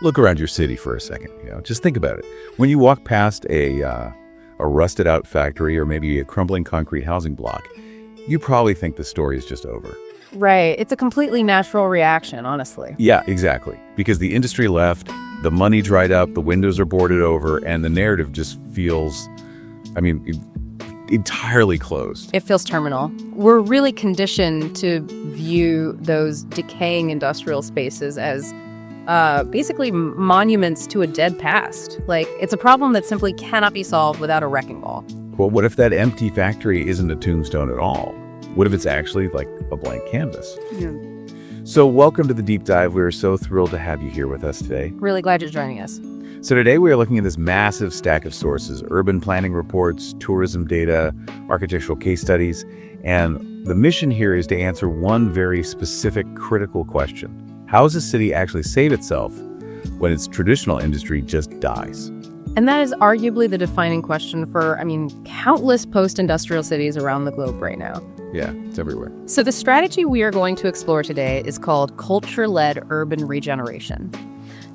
Look around your city for a second. Just think about it. When you walk past a rusted out factory or maybe a crumbling concrete housing block, you probably think the story is just over. Right. It's a completely natural reaction, honestly. Yeah, exactly. Because the industry left, the money dried up, the windows are boarded over, and the narrative just feels, entirely closed. It feels terminal. We're really conditioned to view those decaying industrial spaces as basically monuments to a dead past. Like, it's a problem that simply cannot be solved without a wrecking ball. Well, what if that empty factory isn't a tombstone at all? What if it's actually like a blank canvas? Yeah. So welcome to the Deep Dive. We're so thrilled to have you here with us today. Really glad you're joining us. So today we are looking at this massive stack of sources: urban planning reports, tourism data, architectural case studies. And the mission here is to answer one very specific, critical question. How does a city actually save itself when its traditional industry just dies? And that is arguably the defining question for, countless post-industrial cities around the globe right now. Yeah, it's everywhere. So the strategy we are going to explore today is called culture-led urban regeneration.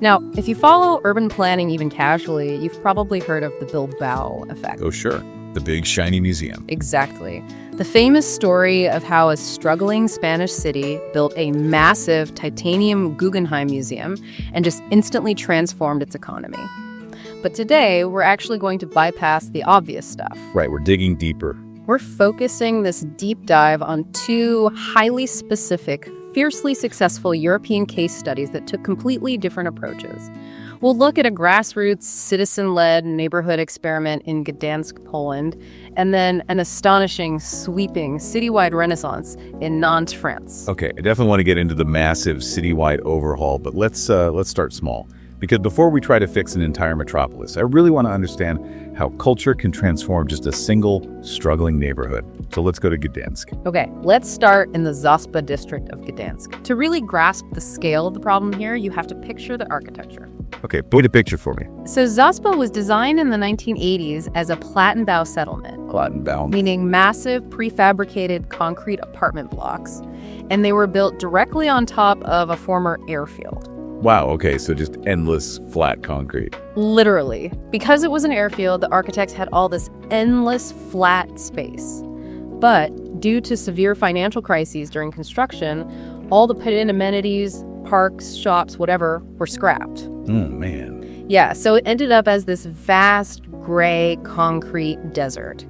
Now, if you follow urban planning even casually, you've probably heard of the Bilbao effect. Oh, sure. The big, shiny museum. Exactly. The famous story of how a struggling Spanish city built a massive titanium Guggenheim museum and just instantly transformed its economy. But today, we're actually going to bypass the obvious stuff. Right, we're digging deeper. We're focusing this deep dive on two highly specific, fiercely successful European case studies that took completely different approaches. We'll look at a grassroots, citizen-led neighborhood experiment in Gdansk, Poland, and then an astonishing, sweeping, citywide renaissance in Nantes, France. Okay, I definitely want to get into the massive citywide overhaul, but let's start small. Because before we try to fix an entire metropolis, I really want to understand how culture can transform just a single, struggling neighborhood. So let's go to Gdansk. Okay, let's start in the Zaspa district of Gdansk. To really grasp the scale of the problem here, you have to picture the architecture. Okay, paint a picture for me. So Zaspa was designed in the 1980s as a Plattenbau settlement. Plattenbau. Meaning massive prefabricated concrete apartment blocks. And they were built directly on top of a former airfield. Wow, okay, so just endless flat concrete. Literally. Because it was an airfield, the architects had all this endless flat space. But due to severe financial crises during construction, all the put-in amenities, parks, shops, whatever, were scrapped. Oh, man. Yeah, so it ended up as this vast, gray, concrete desert.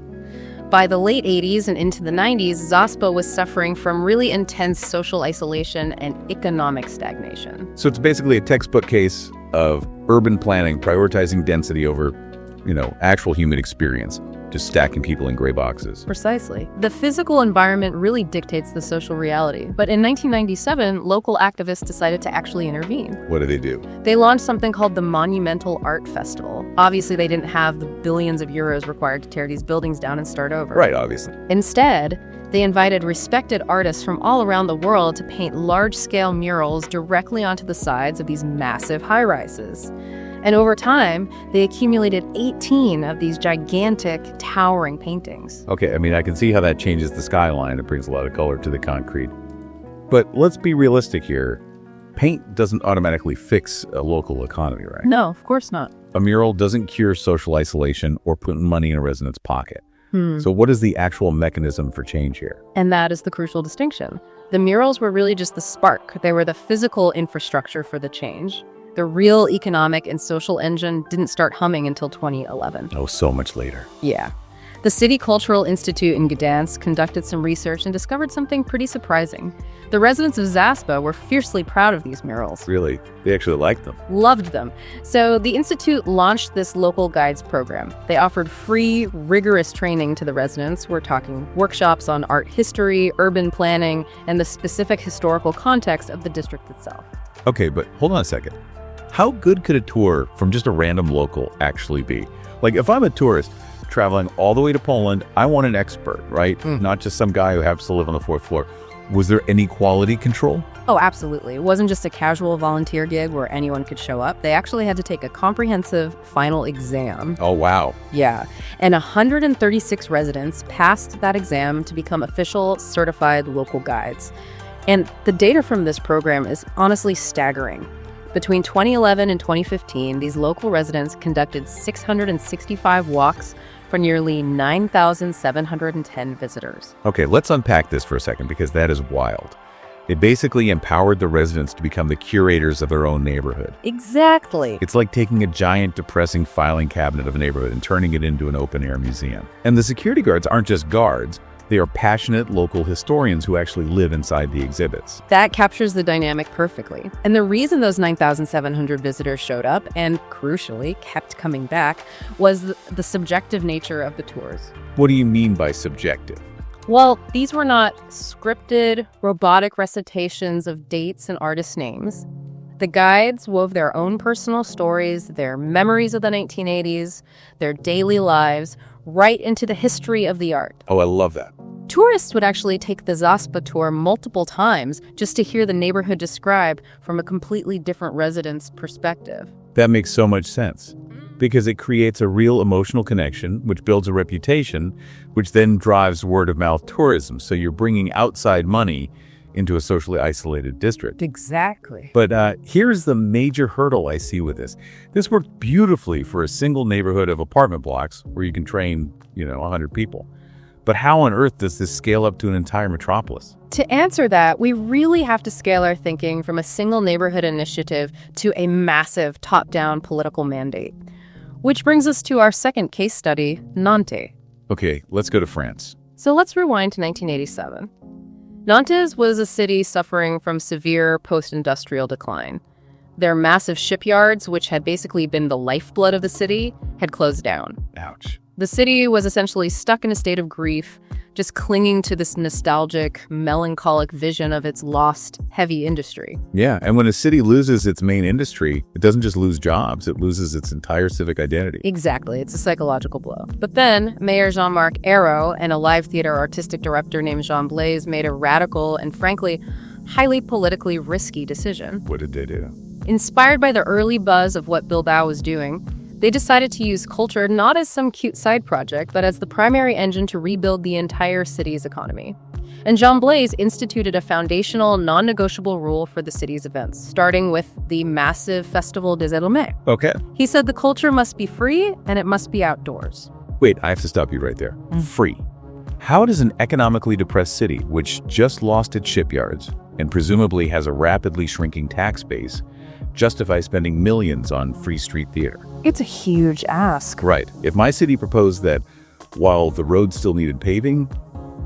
By the late 80s and into the 90s, Zaspa was suffering from really intense social isolation and economic stagnation. So it's basically a textbook case of urban planning, prioritizing density over, actual human experience, just stacking people in gray boxes. Precisely. The physical environment really dictates the social reality. But in 1997, local activists decided to actually intervene. What do they do? They launched something called the Monumental Art Festival. Obviously, they didn't have the billions of euros required to tear these buildings down and start over. Right, obviously. Instead, they invited respected artists from all around the world to paint large-scale murals directly onto the sides of these massive high-rises. And over time, they accumulated 18 of these gigantic, towering paintings. Okay, I can see how that changes the skyline. It brings a lot of color to the concrete. But let's be realistic here. Paint doesn't automatically fix a local economy, right? No, of course not. A mural doesn't cure social isolation or put money in a resident's pocket. So what is the actual mechanism for change here? And that is the crucial distinction. The murals were really just the spark. They were the physical infrastructure for the change. The real economic and social engine didn't start humming until 2011. Oh, so much later. Yeah. The City Cultural Institute in Gdansk conducted some research and discovered something pretty surprising. The residents of Zaspa were fiercely proud of these murals. Really? They actually liked them? Loved them. So the Institute launched this local guides program. They offered free, rigorous training to the residents. We're talking workshops on art history, urban planning, and the specific historical context of the district itself. Okay, but hold on a second. How good could a tour from just a random local actually be? Like, if I'm a tourist traveling all the way to Poland, I want an expert, right? Not just some guy who happens to live on the fourth floor. Was there any quality control? Oh, absolutely. It wasn't just a casual volunteer gig where anyone could show up. They actually had to take a comprehensive final exam. Oh, wow. Yeah. And 136 residents passed that exam to become official certified local guides. And the data from this program is honestly staggering. Between 2011 and 2015, these local residents conducted 665 walks for nearly 9,710 visitors. Okay, let's unpack this for a second because that is wild. They basically empowered the residents to become the curators of their own neighborhood. Exactly. It's like taking a giant, depressing filing cabinet of a neighborhood and turning it into an open-air museum. And the security guards aren't just guards. They are passionate local historians who actually live inside the exhibits. That captures the dynamic perfectly. And the reason those 9,700 visitors showed up, and crucially kept coming back, was the subjective nature of the tours. What do you mean by subjective? Well, these were not scripted, robotic recitations of dates and artist names. The guides wove their own personal stories, their memories of the 1980s, their daily lives, right into the history of the art. Oh, I love that. Tourists would actually take the Zaspa tour multiple times just to hear the neighborhood described from a completely different resident's perspective. That makes so much sense because it creates a real emotional connection, which builds a reputation, which then drives word-of-mouth tourism. So you're bringing outside money into a socially isolated district. Exactly. But here's the major hurdle I see with this. This worked beautifully for a single neighborhood of apartment blocks where you can train, 100 people. But how on earth does this scale up to an entire metropolis? To answer that, we really have to scale our thinking from a single neighborhood initiative to a massive top-down political mandate. Which brings us to our second case study, Nantes. Okay, let's go to France. So let's rewind to 1987. Nantes was a city suffering from severe post-industrial decline. Their massive shipyards, which had basically been the lifeblood of the city, had closed down. Ouch. The city was essentially stuck in a state of grief, just clinging to this nostalgic, melancholic vision of its lost, heavy industry. Yeah, and when a city loses its main industry, it doesn't just lose jobs, it loses its entire civic identity. Exactly, it's a psychological blow. But then, Mayor Jean-Marc Ayrault and a live theater artistic director named Jean Blaise made a radical and, frankly, highly politically risky decision. What did they do? Inspired by the early buzz of what Bilbao was doing, they decided to use culture not as some cute side project, but as the primary engine to rebuild the entire city's economy. And Jean Blaise instituted a foundational, non-negotiable rule for the city's events, starting with the massive Festival des Éléments. Okay. He said the culture must be free and it must be outdoors. Wait, I have to stop you right there. Free. How does an economically depressed city, which just lost its shipyards and presumably has a rapidly shrinking tax base, justify spending millions on free street theater? It's a huge ask. Right. If my city proposed that while the road still needed paving,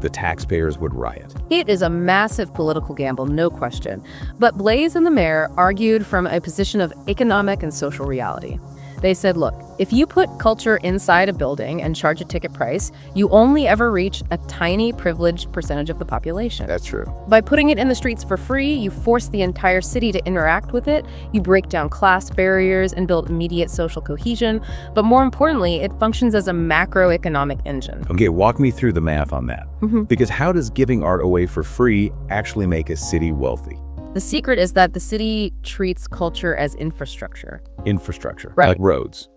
the taxpayers would riot. It is a massive political gamble, no question. But Blaise and the mayor argued from a position of economic and social reality. They said, look, if you put culture inside a building and charge a ticket price, you only ever reach a tiny privileged percentage of the population. That's true. By putting it in the streets for free, you force the entire city to interact with it, you break down class barriers and build immediate social cohesion, but more importantly, it functions as a macroeconomic engine. Okay, walk me through the math on that. Because how does giving art away for free actually make a city wealthy? The secret is that the city treats culture as infrastructure. Infrastructure, Right. like roads.